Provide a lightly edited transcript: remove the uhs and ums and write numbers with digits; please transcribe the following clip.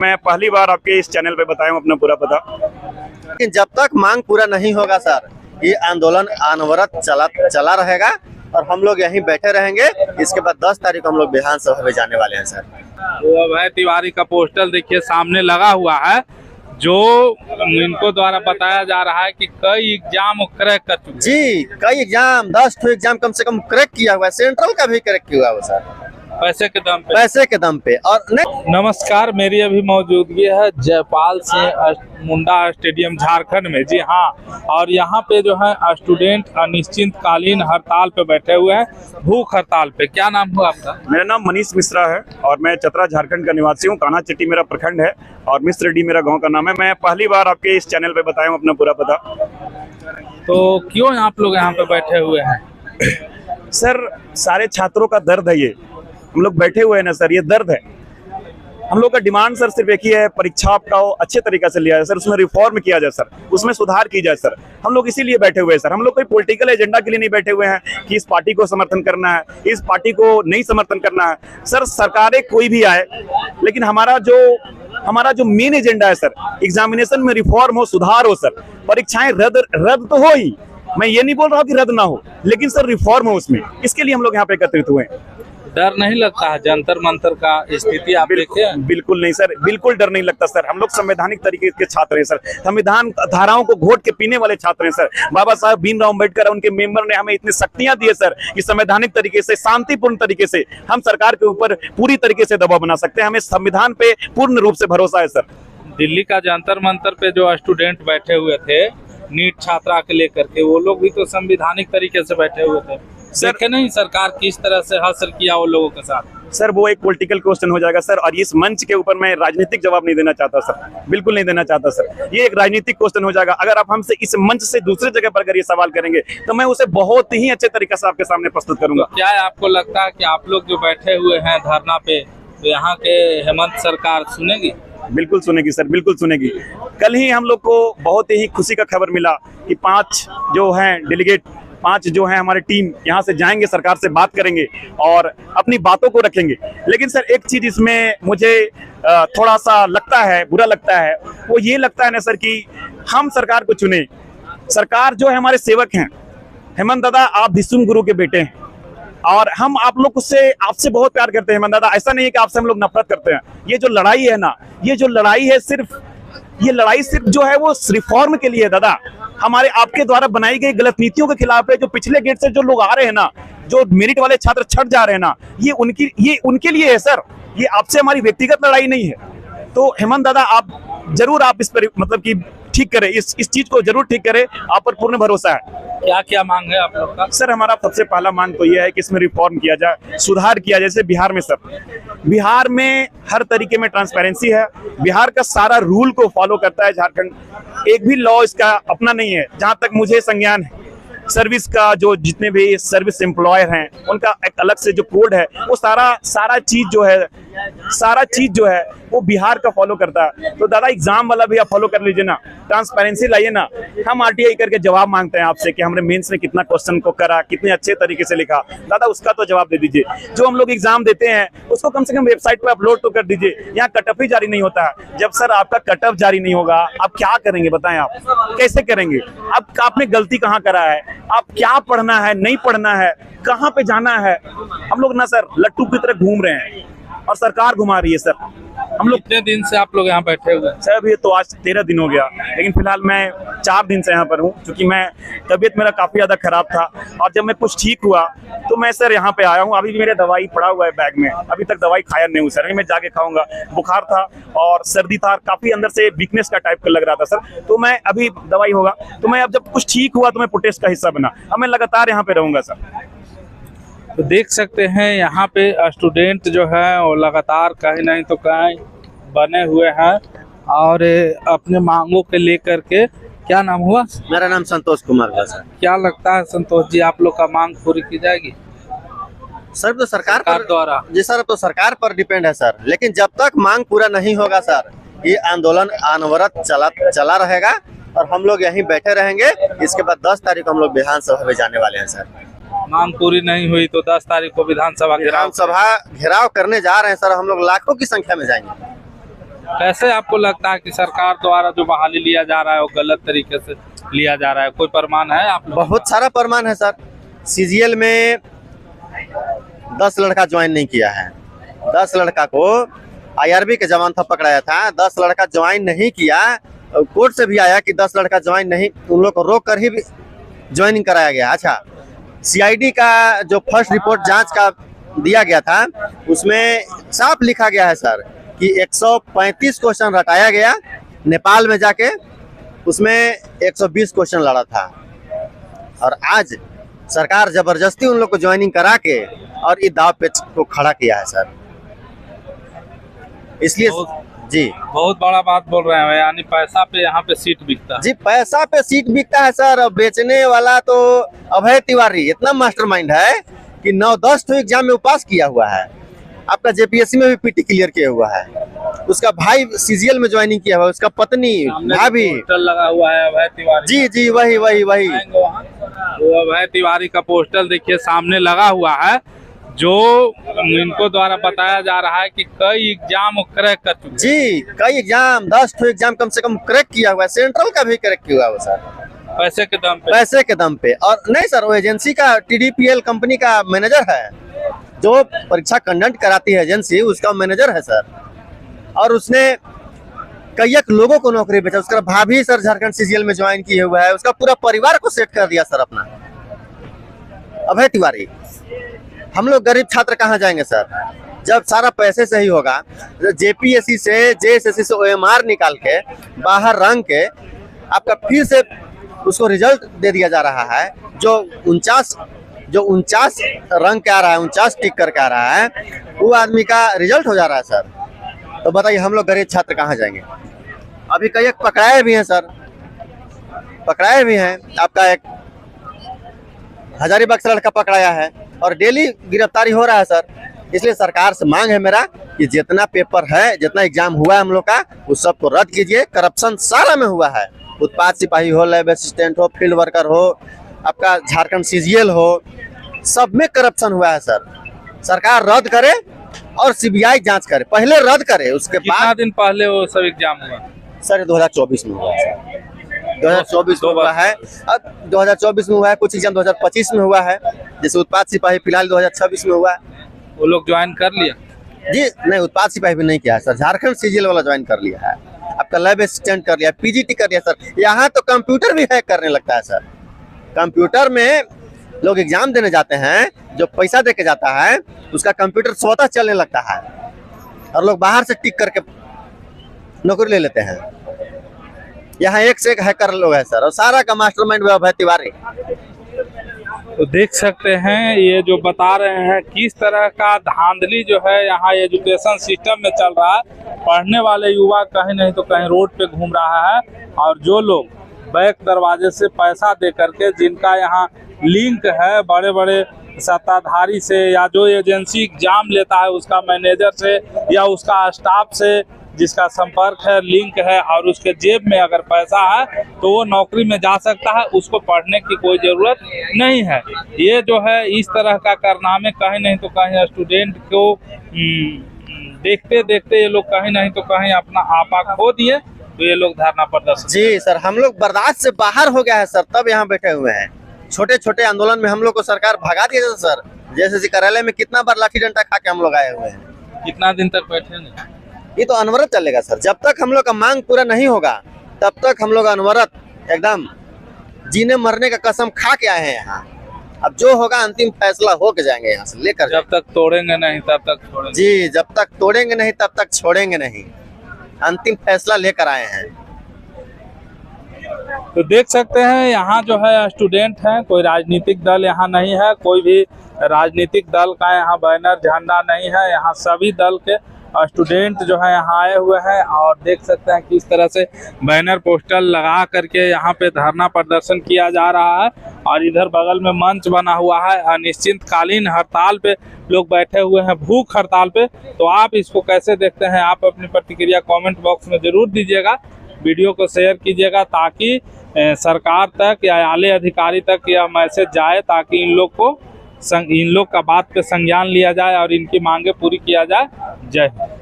मैं पहली बार आपके इस चैनल पे बताया हूँ अपना पूरा पता। लेकिन जब तक मांग पूरा नहीं होगा सर, ये आंदोलन अनवरत चला रहेगा और हम लोग यहीं बैठे रहेंगे। इसके बाद 10 तारीख को हम लोग विधानसभा में जाने वाले हैं सर। वो अभय तिवारी का पोस्टर देखिए सामने लगा हुआ है, जो इनको द्वारा बताया जा रहा है कि कई एग्जाम क्रैक कर चुके। जी, कई एग्जाम 10 एग्जाम कम से कम क्रैक किया हुआ है, सेंट्रल का भी क्रैक किया हुआ है सर, पैसे के दम पे। पैसे के दम पे। और नमस्कार, मेरी अभी मौजूदगी है जयपाल सिंह मुंडा स्टेडियम झारखंड में। जी हाँ, और यहाँ पे जो है स्टूडेंट अनिश्चितकालीन हड़ताल पे बैठे हुए हैं, भूख हड़ताल पे। क्या नाम हुआ आपका? मेरा नाम मनीष मिश्रा है और मैं चतरा झारखंड का निवासी हूँ। कान्हा चट्टी मेरा प्रखंड है और मिश्र रेड्डी मेरा गांव का नाम है। मैं पहली बार आपके इस चैनल पे बताया हूँ अपना पूरा पता। तो क्यों आप लोग यहाँ पे बैठे हुए हैं? सर, सारे छात्रों का दर्द है ये। हम लोग बैठे हुए हैं ना सर, ये दर्द है। हम लोग का डिमांड सर सिर्फ एक ही है, परीक्षा का अच्छे तरीके से लिया जाए सर, उसमें रिफॉर्म किया जाए सर, उसमें सुधार की जाए सर। हम लोग इसीलिए बैठे हुए हैं सर। हम लोग कोई पॉलिटिकल एजेंडा के लिए नहीं बैठे हुए हैं कि इस पार्टी को समर्थन करना है, इस पार्टी को नहीं समर्थन करना है सर। सरकारें कोई भी आए, लेकिन हमारा जो मेन एजेंडा है सर, एग्जामिनेशन में रिफॉर्म हो, सुधार हो सर। परीक्षाएं रद्द तो हो ही, मैं ये नहीं बोल रहा हूँ कि रद्द ना हो, लेकिन सर रिफॉर्म हो उसमें। इसके लिए हम लोग यहाँ पे एकत्रित हुए हैं। डर नहीं लगता है जंतर मंतर का स्थिति आप देखे? बिल्कुल नहीं सर, बिल्कुल डर नहीं लगता सर। हम लोग संवैधानिक तरीके के छात्र हैं सर, संविधान धाराओं को घोट के पीने वाले छात्र हैं सर। बाबा साहब भीमराव अम्बेडकर उनके मेंबर ने हमें इतनी शक्तियां दी है सर कि संवैधानिक तरीके से, शांतिपूर्ण तरीके से हम सरकार के ऊपर पूरी तरीके से दबाव बना सकते हैं। हमें संविधान पे पूर्ण रूप से भरोसा है सर। दिल्ली का जंतर मंतर पे जो स्टूडेंट बैठे हुए थे नीट छात्रा के लेकर के, वो लोग भी तो संवैधानिक तरीके से बैठे हुए थे। देखे नहीं सरकार किस तरह से हासिल किया वो लोगों के साथ? सर वो एक पॉलिटिकल क्वेश्चन हो जाएगा सर, और इस मंच के ऊपर मैं राजनीतिक जवाब नहीं देना चाहता सर, बिल्कुल नहीं देना चाहता सर। ये एक राजनीतिक क्वेश्चन हो जाएगा। अगर आप हमसे इस मंच से दूसरी जगह पर अगर ये सवाल करेंगे तो मैं उसे बहुत ही अच्छे तरीके से आपके सामने प्रस्तुत करूंगा। तो क्या आपको लगता है कि आप लोग जो बैठे हुए हैं धरना पे, तो यहाँ के हेमंत सरकार सुनेगी? बिल्कुल सुनेगी सर, बिल्कुल सुनेगी। कल ही हम लोग को बहुत ही खुशी का खबर मिला कि 5 जो हैं डेलीगेट, 5 जो हैं हमारी टीम यहाँ से जाएंगे, सरकार से बात करेंगे और अपनी बातों को रखेंगे। लेकिन सर एक चीज इसमें मुझे थोड़ा सा लगता है, बुरा लगता है। वो ये लगता है ना सर कि हम सरकार को चुने। सरकार जो है हमारे सेवक हैं। हेमंत दादा, आप भीष्म गुरु के बेटे हैं और हम आप लोग आपसे बहुत प्यार करते हैं हेमंत दादा। ऐसा नहीं है कि आपसे हम लोग नफरत करते हैं। ये जो लड़ाई है ना, ये जो लड़ाई है ये लड़ाई सिर्फ जो है वो रिफॉर्म के लिए है दादा। हमारे आपके द्वारा बनाई गई गलत नीतियों के खिलाफ है। जो पिछले गेट से जो लोग आ रहे हैं ना, जो मेरिट वाले छात्र छट जा रहे हैं ना, ये उनके लिए है सर। ये आपसे हमारी व्यक्तिगत लड़ाई नहीं है। तो हेमंत दादा, आप जरूर आप इस पर मतलब कि ठीक करें, इस चीज को जरूर ठीक करें। आप पर पूर्ण भरोसा है। क्या क्या मांग है आप लोग का? सर हमारा सबसे पहला मांग तो यह है कि इसमें रिफॉर्म किया जाए, सुधार किया जाए। जैसे बिहार में सर, बिहार में हर तरीके में ट्रांसपेरेंसी है। बिहार का सारा रूल को फॉलो करता है झारखंड। एक भी लॉ इसका अपना नहीं है जहां तक मुझे संज्ञान है। सर्विस का जो जितने भी सर्विस एम्प्लॉयर हैं उनका एक अलग से जो कोड है, वो सारा चीज जो है वो बिहार का फॉलो करता है। तो दादा एग्जाम वाला भी आप फॉलो कर लीजिए ना, ट्रांसपेरेंसी लाइए ना। हम आरटीआई करके जवाब मांगते हैं आपसे कि हमने मेंस में कितना क्वेश्चन को करा, कितने अच्छे तरीके से लिखा। दादा उसका तो जवाब दे दीजिए। जो हम लोग एग्जाम देते हैं उसको कम से कम वेबसाइट पे अपलोड तो कर दीजिए। यहाँ कटअप ही जारी नहीं होता है। जब सर आपका कटअप जारी नहीं होगा, आप क्या करेंगे बताएं? आप कैसे करेंगे? आपने गलती कहाँ करा है? आप क्या पढ़ना है, नहीं पढ़ना है, कहाँ पे जाना है? हम लोग ना सर लट्टू की तरह घूम रहे हैं और सरकार घुमा रही है सर। हम लोग कितने दिन से आप लोग यहाँ बैठे हुए हैं? सर अभी तो आज 13 दिन हो गया, लेकिन फिलहाल मैं 4 दिन से यहाँ पर हूँ, क्योंकि मैं तबीयत मेरा काफी ज्यादा खराब था और जब मैं कुछ ठीक हुआ तो मैं सर यहाँ पे आया हूँ। अभी मेरा दवाई पड़ा हुआ है बैग में, अभी तक दवाई खाया नहीं हूँ सर। अभी मैं जाके खाऊंगा। बुखार था और सर्दी था, काफी अंदर से वीकनेस का टाइप का लग रहा था सर। तो मैं अभी दवाई होगा तो मैं अब जब कुछ ठीक हुआ तो मैं प्रोटेस्ट का हिस्सा बना। अब मैं लगातार यहाँ पे रहूंगा सर। तो देख सकते हैं यहाँ पे स्टूडेंट जो है वो लगातार कहीं नहीं तो कहीं बने हुए हैं और अपने मांगों के लेकर के। क्या नाम हुआ? मेरा नाम संतोष कुमार है सर। क्या लगता है संतोष जी, आप लोग का मांग पूरी की जाएगी? सर तो सरकार द्वारा? जी सर, तो सरकार पर डिपेंड है सर। लेकिन जब तक मांग पूरा नहीं होगा सर, ये आंदोलन अनवरत चला रहेगा और हम लोग यहीं बैठे रहेंगे। इसके बाद 10 तारीख को हम लोग विधानसभा में जाने वाले हैं सर। मांग पूरी नहीं हुई तो 10 तारीख को विधानसभा घेराव करने जा रहे हैं सर। हम लोग लाखों की संख्या में जाएंगे। कैसे आपको लगता है कि सरकार द्वारा जो बहाली लिया जा रहा है वो गलत तरीके से लिया जा रहा है? कोई प्रमाण है आप लोग? बहुत सारा प्रमाण है सर। सीजीएल में 10 लड़का ज्वाइन नहीं किया है। 10 लड़का को आईआरबी के जवान था पकड़ाया था, 10 लड़का ज्वाइन नहीं किया। कोर्ट से भी आया कि 10 लड़का ज्वाइन नहीं, उन लोग को रोक कर ही ज्वाइनिंग कराया गया। अच्छा, सीआईडी का जो फर्स्ट रिपोर्ट जांच का दिया गया था उसमें साफ लिखा गया है सर कि 135 क्वेश्चन रटाया गया नेपाल में जाके, उसमें 120 क्वेश्चन लड़ा था। और आज सरकार जबरदस्ती उन लोग को ज्वाइनिंग करा के और इस दाव पेच को खड़ा किया है सर। इसलिए जी बहुत बड़ा बात बोल रहे हैं, यानी पैसा पे यहाँ पे सीट बिकता है। जी, पैसा पे सीट बिकता है सर। और बेचने वाला तो अभय तिवारी इतना मास्टरमाइंड है कि 9-10 तो एग्जाम में पास किया हुआ है। आपका जेपीएससी में भी पीटी क्लियर किया हुआ है। उसका भाई सीजीएल में ज्वाइनिंग किया हुआ है, उसका पत्नी, भाभी। पोस्टर लगा हुआ है अभय तिवारी। जी जी, वही वही वही वो अभय तिवारी का पोस्टर देखिए सामने लगा हुआ है, जो इनको द्वारा बताया जा रहा है कि कई एग्जाम क्रैक कर चुके हैं। जी, कई एग्जाम 10 तो एग्जाम कम से कम क्रैक किया हुआ है। सेंट्रल का भी क्रैक किया हुआ है सर, पैसे के दम पे। पैसे के दम पे। और नहीं सर, वो एजेंसी का TDPL कंपनी का मैनेजर है, जो परीक्षा कंडक्ट कराती है एजेंसी, उसका मैनेजर है सर। और उसने कई लोगों को नौकरी बेचा। उसका भाभी सर झारखंड सीजीएल में ज्वाइन किए हुआ है, उसका पूरा परिवार को सेट कर दिया सर अपना अभय तिवारी। हम लोग गरीब छात्र कहाँ जाएंगे सर, जब सारा पैसे से ही होगा। जेपीएससी से, जेएसएससी से OMR निकाल के बाहर रंग के आपका फिर से उसको रिजल्ट दे दिया जा रहा है, जो 49 रंग के आ रहा है, 49 टिक करके आ रहा है, वो आदमी का रिजल्ट हो जा रहा है सर। तो बताइए हम लोग गरीब छात्र कहाँ जाएंगे। अभी कई एक पकड़ाए भी हैं सर, पकड़ाए भी हैं। आपका एक हजारीबाग से लड़का पकड़ाया है और डेली गिरफ्तारी हो रहा है सर। इसलिए सरकार से मांग है मेरा कि जितना पेपर है, जितना एग्जाम हुआ है हम लोग का, उस सबको रद्द कीजिए। करप्शन सारा में हुआ है, उत्पाद सिपाही हो, लैब असिस्टेंट हो, फील्ड वर्कर हो, आपका झारखंड सीजीएल हो, सब में करप्शन हुआ है सर। सरकार रद्द करे और सीबीआई जांच करे, पहले रद्द करे, उसके कितना बाद। दिन पहले वो सब एग्जाम हुआ सर 2024 में हुआ है, 2024 में हुआ है। अब 2024 में हुआ है, कुछ एग्जाम 2025 में हुआ है, जैसे उत्पाद सिपाही फिलहाल 2026 में हुआ है। वो लोग ज्वाइन कर लिया? जी नहीं, उत्पाद सिपाही भी नहीं किया है सर, झारखंड सीजीएल वाला ज्वाइन कर लिया है। आपका लैब असिस्टेंट कर लिया, पीजीटी कर लिया सर। यहाँ तो कंप्यूटर भी हैक करने लगता है सर। कंप्यूटर में लोग एग्जाम देने जाते हैं, जो पैसा दे के जाता है उसका कंप्यूटर स्वतः चलने लगता है और लोग बाहर से टिक करके नौकरी ले लेते हैं। यहाँ एक से एक हैकर लोग हैं सर, और सारा का मास्टरमाइंड अभय तिवारी। तो देख सकते हैं ये जो बता रहे हैं किस तरह का धांधली जो है यहाँ एजुकेशन सिस्टम में चल रहा है। पढ़ने वाले युवा कहीं नहीं तो कहीं रोड पे घूम रहा है, और जो लोग बैक दरवाजे से पैसा दे करके, जिनका यहाँ लिंक है बड़े बड़े सत्ताधारी से, या जो एजेंसी एग्जाम लेता है उसका मैनेजर से या उसका स्टाफ से, जिसका संपर्क है, लिंक है, और उसके जेब में अगर पैसा है तो वो नौकरी में जा सकता है, उसको पढ़ने की कोई ज़रूरत नहीं है। ये जो है इस तरह का कारनामे कहीं नहीं तो कहीं स्टूडेंट को देखते देखते ये लोग कहीं नहीं तो कहीं अपना आपा खो दिए, तो ये लोग धरना प्रदर्शन। जी सर, हम लोग बर्दाश्त से बाहर हो गया है सर, तब यहाँ बैठे हुए हैं। छोटे छोटे आंदोलन में हम लोग को सरकार भगा दिया था सर। जैसे कार्यालय में कितना बार लाठी डंडा खा के हम लोग आए हुए हैं। कितना दिन तक बैठेंगे? ये तो अनवरत चलेगा सर, जब तक हम लोग का मांग पूरा नहीं होगा तब तक हम लोग अनवरत एकदम जीने मरने का कसम खा के आए हैं यहाँ। अब जो होगा अंतिम फैसला हो के जाएंगे यहाँ से लेकर। जब तक तोड़ेंगे नहीं तब तक छोड़ेंगे। जी, जब तक तोड़ेंगे नहीं तब तक छोड़ेंगे नहीं, अंतिम फैसला लेकर आए हैं। तो देख सकते हैं यहाँ जो है स्टूडेंट हैं, कोई राजनीतिक दल यहाँ नहीं है, कोई भी राजनीतिक दल का यहाँ बैनर झंडा नहीं है। यहाँ सभी दल के स्टूडेंट जो है यहाँ आए हुए हैं, और देख सकते हैं किस तरह से बैनर पोस्टर लगा करके यहाँ पे धरना प्रदर्शन किया जा रहा है। और इधर बगल में मंच बना हुआ है, अनिश्चितकालीन हड़ताल पे लोग बैठे हुए हैं, भूख हड़ताल पे। तो आप इसको कैसे देखते हैं, आप अपनी प्रतिक्रिया कमेंट बॉक्स में ज़रूर दीजिएगा। वीडियो को शेयर कीजिएगा ताकि सरकार तक या आले अधिकारी तक यह मैसेज जाए, ताकि इन लोग का बात पे संज्ञान लिया जाए और इनकी मांगे पूरी किया जाए। जय हिंद।